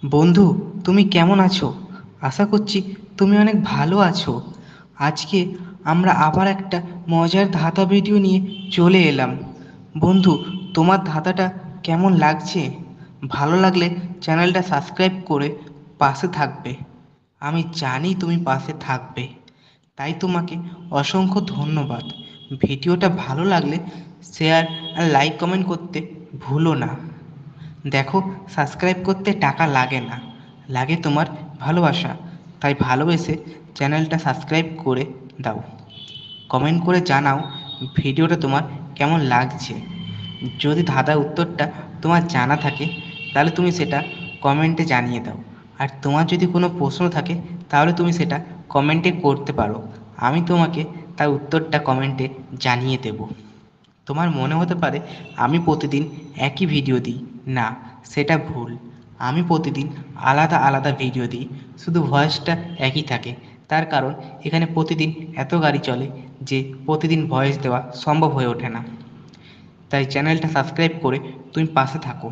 বন্ধু, তুমি কেমন আছো? আশা করছি তুমি অনেক ভালো আছো। আজকে আমরা আবার একটা মজার ধাঁধা ভিডিও নিয়ে চলে এলাম। বন্ধু, তোমার ধাঁধাটা কেমন লাগছে? ভালো লাগলে চ্যানেলটা সাবস্ক্রাইব করে পাশে থাকবে। আমি জানি তুমি পাশে থাকবে, তাই তোমাকে অসংখ্য ধন্যবাদ। ভিডিওটা ভালো লাগলে শেয়ার আর লাইক কমেন্ট করতে ভুলো না। দেখো, সাবস্ক্রাইব করতে টাকা লাগে না, লাগে তোমার ভালোবাসা। তাই ভালোবেসে চ্যানেলটা সাবস্ক্রাইব করে দাও। কমেন্ট করে জানাও ভিডিওটা তোমার কেমন লাগছে। যদি ধাঁধার উত্তরটা তোমার জানা থাকে তাহলে তুমি সেটা কমেন্টে জানিয়ে দাও। আর তোমার যদি কোনো প্রশ্ন থাকে তাহলে তুমি সেটা কমেন্টে করতে পারো। আমি তোমাকে তার উত্তরটা কমেন্টে জানিয়ে দেব। তোমার মনে হতে পারে আমি প্রতিদিন একই ভিডিও দিই। না, সেটা ভুল। আমি প্রতিদিন আলাদা আলাদা ভিডিও দিই, শুধু ভয়েসটা একই থাকে। তার কারণ এখানে প্রতিদিন এত গাড়ি চলে যে প্রতিদিন ভয়েস দেওয়া সম্ভব হয়ে ওঠে না। তাই চ্যানেলটা সাবস্ক্রাইব করে তুমি পাশে থাকো।